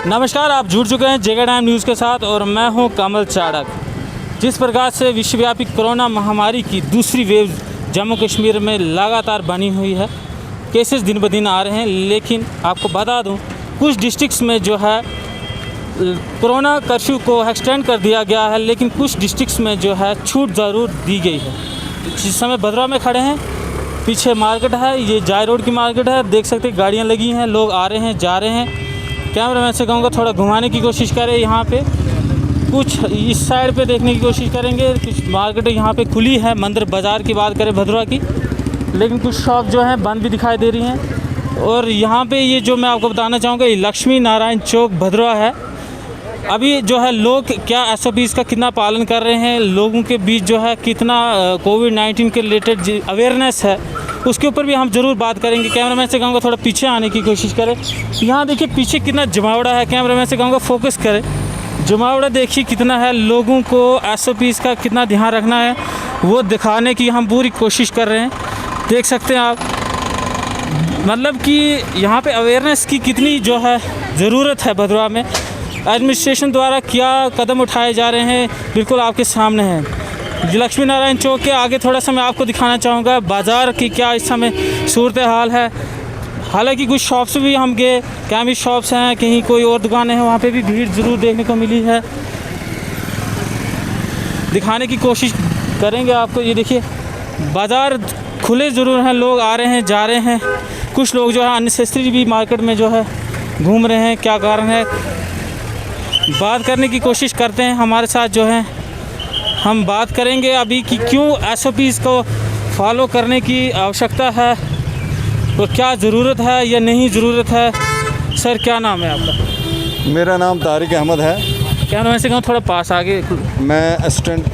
नमस्कार, आप जुड़ चुके हैं जेके टाइम न्यूज़ के साथ और मैं हूं कमल चाड़क। जिस प्रकार से विश्वव्यापी कोरोना महामारी की दूसरी वेव जम्मू कश्मीर में लगातार बनी हुई है, केसेस दिन ब दिन आ रहे हैं। लेकिन आपको बता दूं, कुछ डिस्ट्रिक्ट्स में जो है कोरोना कर्फ्यू को एक्सटेंड कर दिया गया है, लेकिन कुछ डिस्ट्रिक्ट्स में जो है छूट ज़रूर दी गई है। जिस समय भद्रवा में खड़े हैं, पीछे मार्केट है, ये जाय रोड की मार्केट है। देख सकते हैं गाड़ियाँ लगी हैं, लोग आ रहे हैं जा रहे हैं। कैमरामैन से कहूँगा थोड़ा घुमाने की कोशिश करें। यहाँ पे कुछ इस साइड पे देखने की कोशिश करेंगे। कुछ मार्केट यहाँ पे खुली है। मंदिर बाज़ार की बात करें भद्रवा की, लेकिन कुछ शॉप जो हैं बंद भी दिखाई दे रही हैं। और यहाँ पे ये जो मैं आपको बताना चाहूँगा, ये लक्ष्मी नारायण चौक भद्रवा है। अभी जो है लोग क्या SOPs का कितना पालन कर रहे हैं, लोगों के बीच जो है कितना कोविड-19 के रिलेटेड अवेयरनेस है, उसके ऊपर भी हम ज़रूर बात करेंगे। कैमरामैन से कहूँगा थोड़ा पीछे आने की कोशिश करें। यहाँ देखिए पीछे कितना जमावड़ा है। कैमरामैन से कहूँगा फोकस करें। जमावड़ा देखिए कितना है। लोगों को SOPs का कितना ध्यान रखना है वो दिखाने की हम पूरी कोशिश कर रहे हैं। देख सकते हैं आप, मतलब कि यहाँ पे अवेयरनेस की कितनी जो है ज़रूरत है। भद्रवा में एडमिनिस्ट्रेशन द्वारा क्या कदम उठाए जा रहे हैं, बिल्कुल आपके सामने है। लक्ष्मी नारायण चौक के आगे थोड़ा सा मैं आपको दिखाना चाहूँगा बाज़ार की क्या इस समय सूरत हाल है। हालांकि कुछ शॉप्स भी हम गए, कैमी शॉप्स हैं, कहीं कोई और दुकानें हैं, वहाँ पे भी भीड़ ज़रूर देखने को मिली है। दिखाने की कोशिश करेंगे आपको। ये देखिए बाज़ार खुले ज़रूर हैं, लोग आ रहे हैं जा रहे हैं। कुछ लोग जो है अननेसेसरी भी मार्केट में जो है घूम रहे हैं। क्या कारण है, बात करने की कोशिश करते हैं। हमारे साथ जो है हम बात करेंगे अभी कि क्यों SOPs को फॉलो करने की आवश्यकता है और क्या ज़रूरत है या नहीं ज़रूरत है। सर क्या नाम है आपका? मेरा नाम तारिक अहमद है। क्या नाम, ऐसे कहूँ थोड़ा पास आगे। मैं assistant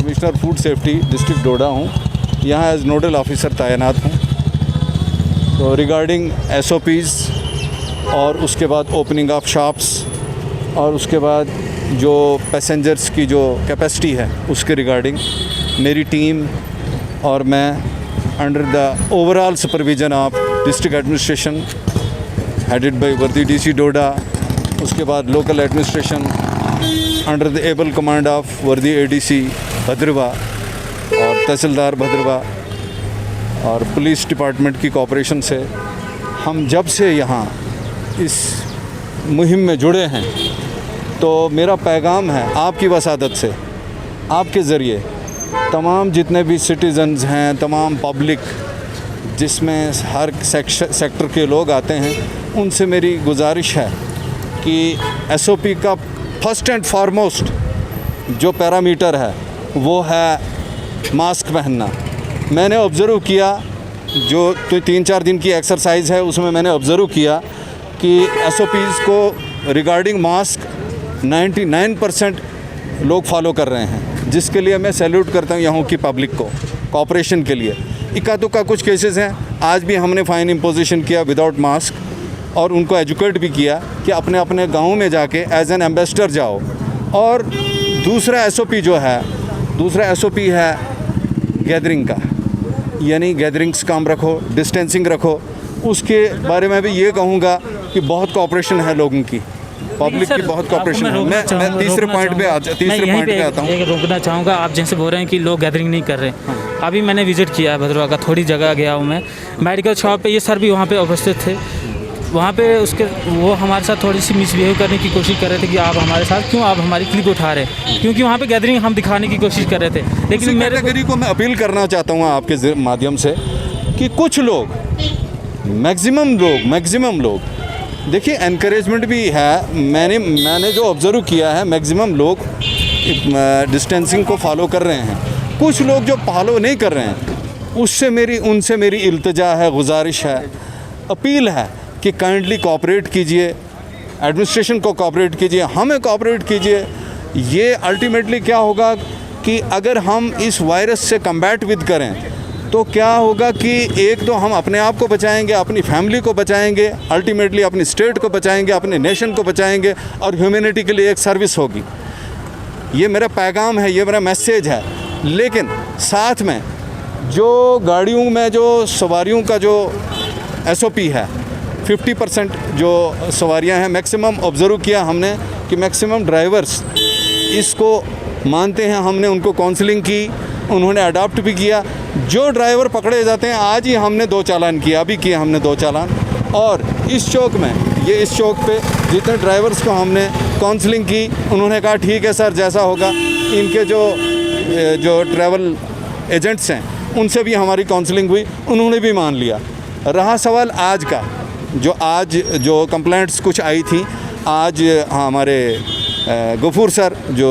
commissioner food safety district Doda हूँ। यहाँ एज नोडल ऑफिसर तैनात हूँ। तो रिगार्डिंग SOPs और उसके बाद ओपनिंग ऑफ शॉप्स और उसके बाद जो पैसेंजर्स की जो कैपेसिटी है उसके रिगार्डिंग मेरी टीम और मैं under the overall supervision of district administration headed by वर्दी DC डोडा, उसके बाद local administration under the able command of वर्दी ADC भद्रवा और तहसीलदार भद्रवा और पुलिस डिपार्टमेंट की कोऑपरेशन से हम जब से यहाँ इस मुहिम में जुड़े हैं, तो मेरा पैगाम है आपकी वसादत से, आपके ज़रिए तमाम जितने भी सिटीज़न्स हैं, तमाम पब्लिक जिसमें हर सेक्टर के लोग आते हैं, उनसे मेरी गुजारिश है कि SOP का फर्स्ट एंड फॉरमोस्ट जो पैरामीटर है वो है मास्क पहनना। मैंने ऑब्ज़र्व किया, जो 3-4 दिन की एक्सरसाइज है उसमें मैंने ऑब्ज़र्व किया कि SOPs को रिगार्डिंग मास्क 99% लोग फॉलो कर रहे हैं, जिसके लिए मैं सैल्यूट करता हूँ यहाँ की पब्लिक को कोऑपरेशन के लिए। इक्का दुक्का कुछ केसेस हैं, आज भी हमने फ़ाइन इम्पोजिशन किया विदाउट मास्क और उनको एजुकेट भी किया कि अपने अपने गाँव में जाके एज एन एम्बेसडर जाओ। और दूसरा SOP है गैदरिंग का, यानी गैदरिंग्स कम रखो, डिस्टेंसिंग रखो। उसके बारे में भी ये कहूँगा कि बहुत कोऑपरेशन है लोगों की, पब्लिक की बहुत कोऑपरेशन है। मैं तीसरे पॉइंट पे आता हूँ। रोकना चाहूँगा, आप जैसे बोल रहे हैं कि लोग गैदरिंग नहीं कर रहे। अभी मैंने विज़िट किया है भद्रवा का, थोड़ी जगह गया हूँ मैं, मेडिकल शॉप पे। ये सर भी वहाँ पे उपस्थित थे। वहाँ पे वो हमारे साथ थोड़ी सी मिसबिहेव करने की कोशिश कर रहे थे कि आप हमारे साथ क्यों, आप हमारी क्लिप उठा रहे हैं, क्योंकि वहाँ पे गैदरिंग हम दिखाने की कोशिश कर रहे थे। लेकिन मेरे कैटेगरी को मैं अपील करना चाहता हूँ आपके माध्यम से कि कुछ लोग, मैक्सिमम लोग देखिए, एनकरेजमेंट भी है। मैंने जो ऑब्ज़र्व किया है, मैक्सिमम लोग डिस्टेंसिंग को फॉलो कर रहे हैं। कुछ लोग जो फॉलो नहीं कर रहे हैं, उनसे मेरी इल्तिजा है, गुजारिश है, अपील है कि काइंडली कोऑपरेट कीजिए, एडमिनिस्ट्रेशन को कोऑपरेट कीजिए, हमें कोऑपरेट कीजिए। ये अल्टीमेटली क्या होगा कि अगर हम इस वायरस से कम्बैट विद करें तो क्या होगा कि एक तो हम अपने आप को बचाएंगे, अपनी फैमिली को बचाएंगे, अल्टीमेटली अपनी स्टेट को बचाएंगे, अपने नेशन को बचाएंगे और ह्यूमैनिटी के लिए एक सर्विस होगी। ये मेरा पैगाम है, ये मेरा मैसेज है। लेकिन साथ में जो गाड़ियों में जो सवारियों का जो SOP है, 50% जो सवारियां हैं मैक्सिमम ऑब्ज़र्व किया हमने कि मैक्सिमम ड्राइवर्स इसको मानते हैं। हमने उनको काउंसलिंग की, उन्होंने अडॉप्ट भी किया। जो ड्राइवर पकड़े जाते हैं, आज ही हमने 2 चालान किया, अभी किए हमने 2 चालान। और इस चौक में, ये इस चौक पे जितने ड्राइवर्स को हमने काउंसलिंग की, उन्होंने कहा ठीक है सर, जैसा होगा। इनके जो ट्रैवल एजेंट्स हैं उनसे भी हमारी काउंसलिंग हुई, उन्होंने भी मान लिया। रहा सवाल आज का, जो कंप्लेंट्स कुछ आई थी, आज हमारे गफूर सर जो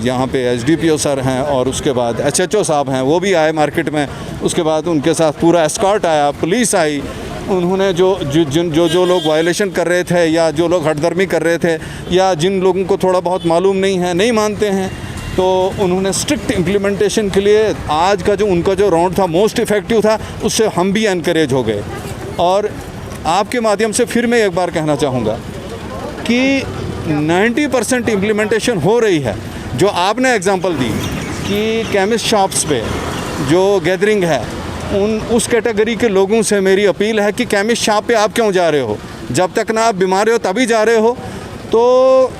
यहाँ पे एसडीपीओ सर हैं और उसके बाद एचएचओ साहब हैं, वो भी आए मार्केट में। उसके बाद उनके साथ पूरा एस्कॉर्ट आया, पुलिस आई। उन्होंने जो लोग वायलेशन कर रहे थे या जो लोग हठधर्मी कर रहे थे या जिन लोगों को थोड़ा बहुत मालूम नहीं है, नहीं मानते हैं, तो उन्होंने स्ट्रिक्ट इम्प्लीमेंटेशन के लिए आज का जो उनका जो राउंड था मोस्ट इफ़ेक्टिव था, उससे हम भी एनकरेज हो गए। और आपके माध्यम से फिर मैं एक बार कहना चाहूँगा कि 90% इम्प्लीमेंटेशन हो रही है। जो आपने एग्जांपल दी कि केमिस्ट शॉप्स पे जो गैदरिंग है, उस कैटेगरी के लोगों से मेरी अपील है कि केमिस्ट शॉप पे आप क्यों जा रहे हो? जब तक ना आप बीमार हो तभी जा रहे हो। तो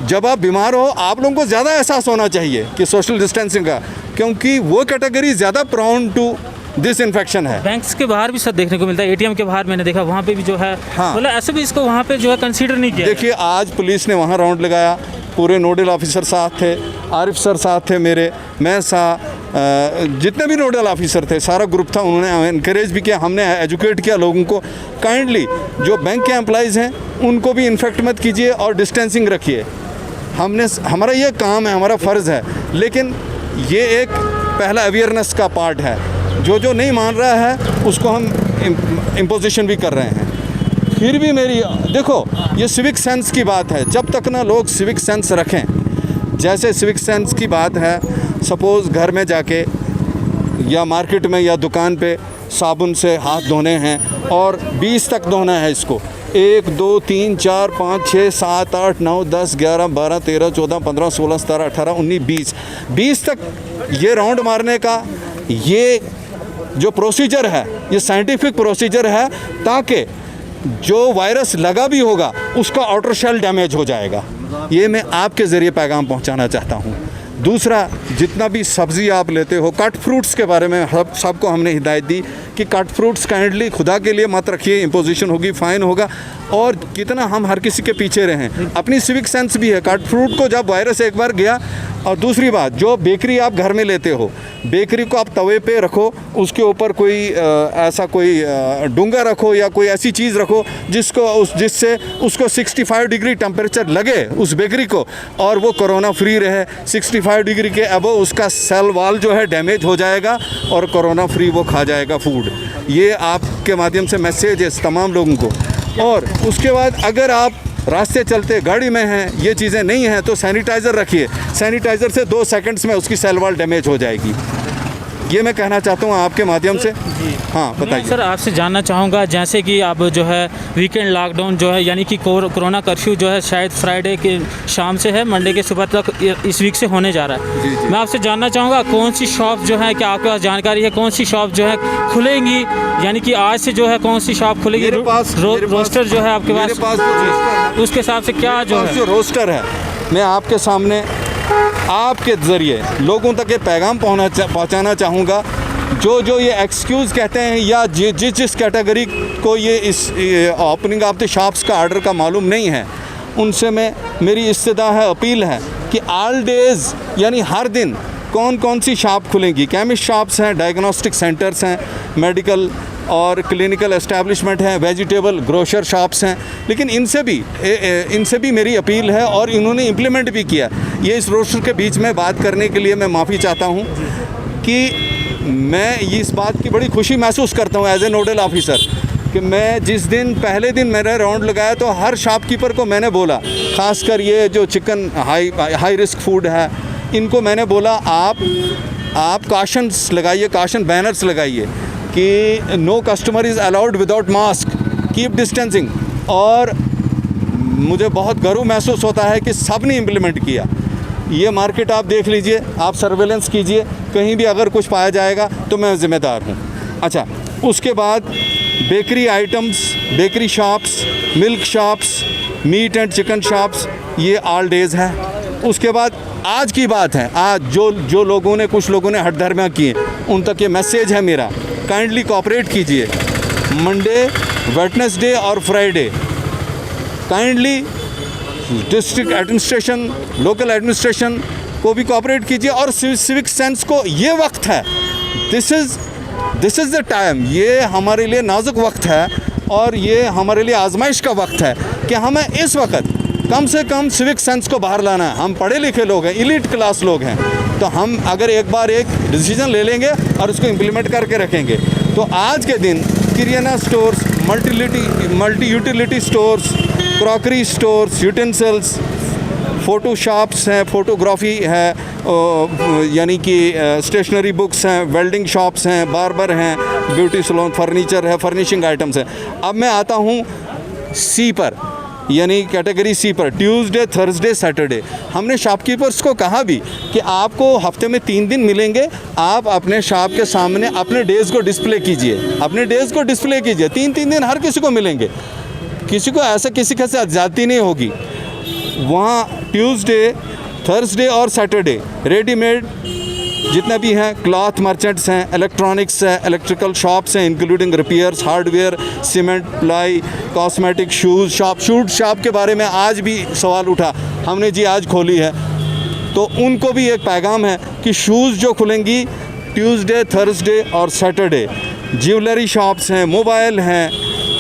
जब आप बीमार हो, आप लोगों को ज़्यादा एहसास होना चाहिए कि सोशल डिस्टेंसिंग का, क्योंकि वो कैटेगरी ज़्यादा प्रोन टू दिस इन्फेक्शन है। बैंक्स के बाहर भी सर देखने को मिलता है, एटीएम के बाहर मैंने देखा, वहाँ पे भी जो है, हाँ, मतलब ऐसे भी इसको वहाँ पे जो है कंसीडर नहीं किया। देखिए, आज पुलिस ने वहाँ राउंड लगाया, पूरे नोडल ऑफिसर साथ थे, आरिफ सर साथ थे मेरे, मैं जितने भी नोडल ऑफिसर थे, सारा ग्रुप था। उन्होंने इनकरेज भी किया, हमने एजुकेट किया लोगों को, काइंडली जो बैंक के एम्प्लॉइज़ हैं उनको भी इन्फेक्ट मत कीजिए और डिस्टेंसिंग रखिए। हमारा ये काम है, हमारा फ़र्ज़ है। लेकिन ये एक पहला अवेयरनेस का पार्ट है। जो नहीं मान रहा है उसको हम इम्पोजिशन भी कर रहे हैं। फिर भी मेरी देखो, ये सिविक सेंस की बात है। जब तक ना लोग सिविक सेंस रखें, जैसे सिविक सेंस की बात है, सपोज़ घर में जाके या मार्केट में या दुकान पे साबुन से हाथ धोने हैं और 20 तक धोना है इसको। 1 2 3 4 5 6 7 8 9 10 11 12 13 14 15 16 17 18 19 20 तक ये राउंड मारने का ये जो प्रोसीजर है, ये साइंटिफिक प्रोसीजर है, ताकि जो वायरस लगा भी होगा उसका आउटर शेल डैमेज हो जाएगा। ये मैं आपके ज़रिए पैगाम पहुंचाना चाहता हूं। दूसरा, जितना भी सब्ज़ी आप लेते हो, कट फ्रूट्स के बारे में सबको हमने हिदायत दी कि कट फ्रूट्स काइंडली खुदा के लिए मत रखिए, इम्पोजिशन होगी, फ़ाइन होगा। और कितना हम हर किसी के पीछे रहें, अपनी सिविक सेंस भी है। कट फ्रूट को जब वायरस एक बार गया। और दूसरी बात, जो बेकरी आप घर में लेते हो, बेकरी को आप तवे पे रखो, उसके ऊपर कोई ऐसा कोई डूंगा रखो या कोई ऐसी चीज़ रखो जिससे उसको 65 डिग्री टेम्परेचर लगे उस बेकरी को, और वो कोरोना फ्री रहे। 65 डिग्री के अबव उसका सेल वाल जो है डैमेज हो जाएगा और कोरोना फ्री वो खा जाएगा फूड। ये आपके माध्यम से मैसेज है तमाम लोगों को। और उसके बाद अगर आप रास्ते चलते गाड़ी में हैं, ये चीज़ें नहीं हैं, तो सैनिटाइज़र रखिए। सैनिटाइज़र से 2 सेकंड्स में उसकी सेल वाल डैमेज हो जाएगी। ये मैं कहना चाहता हूँ आपके माध्यम से। हाँ, बताइए सर। आपसे जानना चाहूँगा, जैसे कि अब जो है वीकेंड लॉकडाउन जो है, यानी कि कोरोना कर्फ्यू जो है शायद फ्राइडे के शाम से है, मंडे के सुबह तक इस वीक से होने जा रहा है। जी। मैं आपसे जानना चाहूँगा, कौन सी शॉप जो है, क्या आपके पास जानकारी है, कौन सी शॉप जो है खुलेंगी, यानी कि आज से जो है कौन सी शॉप खुलेगी? रोस्टर जो है आपके पास, उसके हिसाब से क्या जो रोस्टर है, मैं आपके सामने आपके ज़रिए लोगों तक ये पैगाम पहुंचाना चाहूँगा। जो ये एक्सक्यूज़ कहते हैं या जिस कैटेगरी को ये ओपनिंग ऑफ द शॉप्स का आर्डर का मालूम नहीं है, उनसे मेरी इस्तदा है, अपील है कि ऑल डेज़ यानी हर दिन कौन सी शॉप खुलेंगी। केमिस्ट शॉप्स हैं, डायग्नोस्टिक सेंटर्स हैं, मेडिकल और क्लिनिकल एस्टैब्लिशमेंट हैं, वेजिटेबल ग्रोसर शॉप्स हैं। लेकिन इनसे भी मेरी अपील है और इन्होंने इम्प्लीमेंट भी किया। ये इस रोस्टर के बीच में बात करने के लिए मैं माफ़ी चाहता हूँ कि मैं इस बात की बड़ी खुशी महसूस करता हूँ एज ए नोडल ऑफिसर कि मैं जिस दिन पहले दिन मैंने राउंड लगाया तो हर शॉपकीपर को मैंने बोला, ख़ासकर ये जो चिकन हाई रिस्क फूड है, इनको मैंने बोला आप काशंस लगाइए, काशन बैनर्स लगाइए कि no customer is allowed without mask, keep distancing. और मुझे बहुत गर्व महसूस होता है कि सब ने इम्प्लीमेंट किया। ये मार्केट आप देख लीजिए, आप सर्वेलेंस कीजिए, कहीं भी अगर कुछ पाया जाएगा तो मैं ज़िम्मेदार हूँ। अच्छा, उसके बाद bakery items, bakery shops, milk shops, meat and chicken shops, ये ऑल डेज़ है। उसके बाद आज की बात है, आज जो लोगों ने, कुछ लोगों ने हठधर्मियाँ की हैं, उन तक ये मैसेज है मेरा, काइंडली कोऑपरेट कीजिए। मंडे, वेडनेसडे और Friday kindly district administration, local administration को भी कोऑपरेट कीजिए। और सिविक सेंस को, ये वक्त है, दिस इज़ द टाइम, ये हमारे लिए नाजुक वक्त है और ये हमारे लिए आजमाइश का वक्त है कि हमें इस वक्त कम से कम सिविक सेंस को बाहर लाना है। हम पढ़े लिखे लोग हैं, इलीट क्लास लोग हैं, तो हम अगर एक बार एक डिसीजन ले लेंगे और उसको इम्प्लीमेंट करके रखेंगे, तो आज के दिन किराना stores, multi utility stores, crockery stores, utensils, photo shops हैं, फ़ोटोग्राफी है, यानी कि स्टेशनरी बुक्स हैं, वेल्डिंग शॉप्स हैं, बार्बर हैं, ब्यूटी सैलून, फर्नीचर है, फर्निशिंग आइटम्स हैं। अब मैं आता हूँ सी पर, यानी कैटेगरी सी पर, ट्यूसडे, थर्सडे, सैटरडे। हमने शॉपकीपर्स को कहा भी कि आपको हफ्ते में 3 दिन मिलेंगे, आप अपने शॉप के सामने अपने डेज़ को डिस्प्ले कीजिए, अपने डेज़ को डिस्प्ले कीजिए। 3-3 दिन हर किसी को मिलेंगे, किसी को ऐसा किसी के साथ ज़्यादती नहीं होगी। वहाँ ट्यूसडे, थर्सडे और सैटरडे रेडीमेड जितना भी हैं, क्लॉथ मर्चेंट्स हैं, इलेक्ट्रॉनिक्स है, इलेक्ट्रिकल शॉप्स हैं including repairs, hardware, cement, ply, cosmetic, shoes shop के बारे में आज भी सवाल उठा, हमने जी आज खोली है, तो उनको भी एक पैगाम है कि शूज़ जो खुलेंगी ट्यूसडे, थर्सडे और सैटरडे। ज्वेलरी शॉप्स हैं, मोबाइल हैं,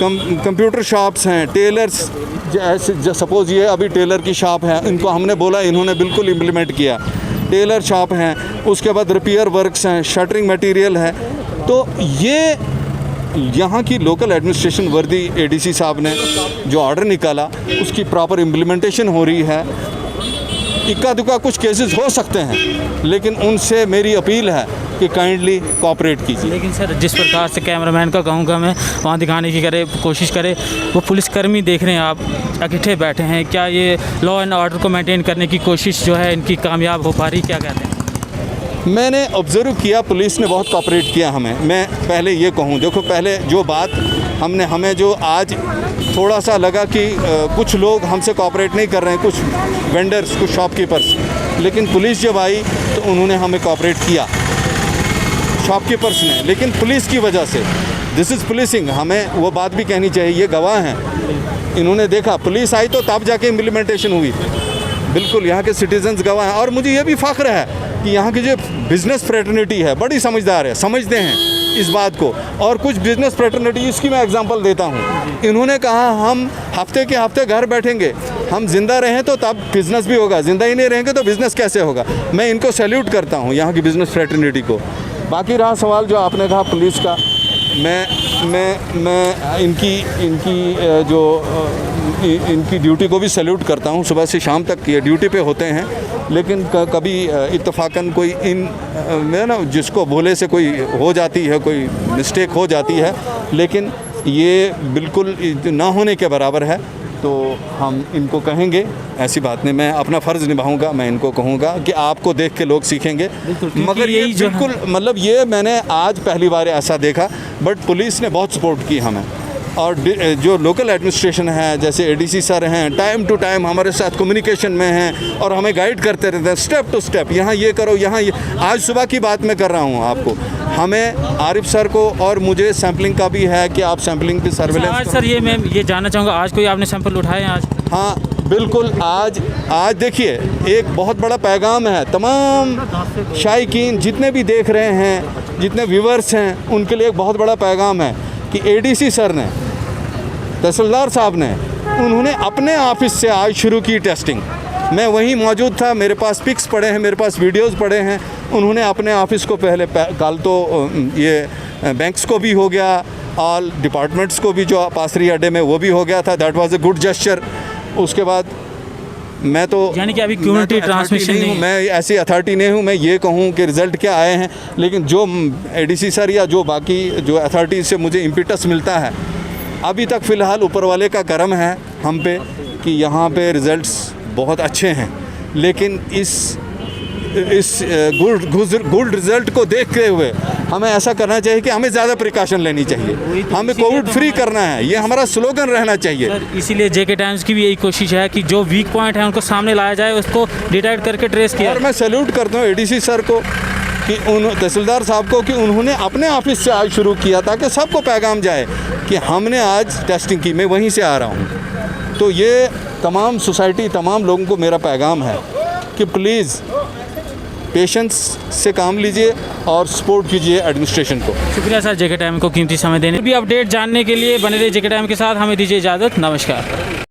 कंप्यूटर शॉप्स हैं, टेलर्स, जैसे सपोज़ ये अभी टेलर की शॉप है, इनको हमने बोला, इन्होंने बिल्कुल इम्प्लीमेंट किया। टेलर शॉप हैं, उसके बाद रिपेयर वर्क्स हैं, शटरिंग मटेरियल है। तो ये यहाँ की लोकल एडमिनिस्ट्रेशन वर्दी एडीसी साहब ने जो ऑर्डर निकाला, उसकी प्रॉपर इम्प्लीमेंटेशन हो रही है। इक्का दुक्का कुछ केसेस हो सकते हैं, लेकिन उनसे मेरी अपील है कि काइंडली कोऑपरेट कीजिए। लेकिन सर, जिस प्रकार से कैमरामैन का कहूँगा मैं, वहाँ दिखाने की कोशिश करे, वो पुलिसकर्मी देख रहे हैं, आप इकट्ठे बैठे हैं, क्या ये लॉ एंड ऑर्डर को मेंटेन करने की कोशिश जो है इनकी कामयाब हो पा रही, क्या कहते हैं? मैंने ऑब्ज़र्व किया, पुलिस ने बहुत कोऑपरेट किया हमें। मैं पहले ये कहूँ, देखो पहले जो बात हमें जो आज थोड़ा सा लगा कि कुछ लोग हमसे कोऑपरेट नहीं कर रहे हैं, कुछ वेंडर्स, कुछ शॉपकीपर्स, लेकिन पुलिस जब आई तो उन्होंने हमें कोऑपरेट किया, शॉपकीपर्स ने। लेकिन पुलिस की वजह से, दिस इज़ पुलिसिंग, हमें वो बात भी कहनी चाहिए, ये गवाह हैं, इन्होंने देखा, पुलिस आई तो तब जाके इम्प्लीमेंटेशन हुई। बिल्कुल यहाँ के सिटीजन्स गवाह हैं। और मुझे ये भी फ़ख्र है कि यहाँ की जो बिज़नेस फ्रेटर्निटी है बड़ी समझदार है, समझते हैं इस बात को। और कुछ बिज़नेस फ्रेटर्निटी, इसकी मैं एग्जांपल देता हूँ, इन्होंने कहा हम हफ्ते के हफ्ते घर बैठेंगे, हम ज़िंदा रहें तो तब बिज़नेस भी होगा, ज़िंदा ही नहीं रहेंगे तो बिज़नेस कैसे होगा। मैं इनको सैल्यूट करता हूँ, यहाँ की बिज़नेस फ्रेटर्निटी को। बाकी रहा सवाल जो आपने कहा पुलिस का, मैं इनकी ड्यूटी को भी सैल्यूट करता हूँ। सुबह से शाम तक ये ड्यूटी पे होते हैं, लेकिन कभी इत्तफाकन कोई ना जिसको भूले से कोई हो जाती है, कोई मिस्टेक हो जाती है, लेकिन ये बिल्कुल ना होने के बराबर है। तो हम इनको कहेंगे, ऐसी बात नहीं, मैं अपना फ़र्ज़ निभाऊंगा, मैं इनको कहूँगा कि आपको देख के लोग सीखेंगे। मगर ये बिल्कुल, मतलब ये मैंने आज पहली बार ऐसा देखा, बट पुलिस ने बहुत सपोर्ट की हमें। और जो लोकल एडमिनिस्ट्रेशन है, जैसे एडीसी सर हैं, टाइम टू टाइम हमारे साथ कम्युनिकेशन में हैं और हमें गाइड करते रहते हैं स्टेप टू स्टेप, यहाँ ये करो, यहाँ ये। आज सुबह की बात मैं कर रहा हूँ आपको, हमें आरिफ सर को और मुझे सैम्पलिंग का भी है कि आप सैम्पलिंग की सर्विलेंस। आज सर, ये मैं ये जानना चाहूँगा, आज कोई आपने सैंपल उठाए हैं आज? हाँ बिल्कुल, आज देखिए एक बहुत बड़ा पैगाम है तमाम शायकीन जितने भी देख रहे हैं, जितने व्यूवर्स हैं, उनके लिए एक बहुत बड़ा पैगाम है कि एडीसी सर ने, तहसीलदार साहब ने, उन्होंने अपने ऑफिस से आज शुरू की टेस्टिंग। मैं वहीं मौजूद था, मेरे पास पिक्स पड़े हैं, मेरे पास वीडियोस पड़े हैं। उन्होंने अपने ऑफिस को पहले कल तो ये बैंक्स को भी हो गया, ऑल डिपार्टमेंट्स को भी जो पासरी अड्डे में वो भी हो गया था, that was a good gesture. उसके बाद मैं तो, यानी कि अभी कम्युनिटी ट्रांसमिशन नहीं हूँ, मैं ऐसी अथॉरिटी नहीं हूँ मैं ये कहूँ कि रिज़ल्ट क्या आए हैं, लेकिन जो एडीसी सर या जो बाकी जो अथॉरिटीज़ से मुझे इम्पिटस मिलता है, अभी तक फ़िलहाल ऊपर वाले का करम है हम पे कि यहाँ पे रिज़ल्ट्स बहुत अच्छे हैं। लेकिन इस गुड रिज़ल्ट को देखते हुए हमें ऐसा करना चाहिए कि हमें ज़्यादा प्रिकॉशन लेनी चाहिए, हमें कोविड फ्री करना है, ये हमारा स्लोगन रहना चाहिए। सर इसीलिए जेके टाइम्स की भी यही कोशिश है कि जो वीक पॉइंट है उनको सामने लाया जाए, उसको डिटेक्ट करके ट्रेस किया। और मैं सैल्यूट करता हूँ एडीसी सर को कि तहसीलदार साहब को कि उन्होंने अपने ऑफिस से आज शुरू किया ताकि सबको पैगाम जाए कि हमने आज टेस्टिंग की, मैं वहीं से आ रहा हूँ। तो ये तमाम सोसाइटी, तमाम लोगों को मेरा पैगाम है कि प्लीज़ पेशेंस से काम लीजिए और सपोर्ट कीजिए एडमिनिस्ट्रेशन को। शुक्रिया सर जेके टाइम को कीमती समय देने। भी अपडेट जानने के लिए बने रहिए जेके टाइम के साथ। हमें दीजिए इजाज़त, नमस्कार।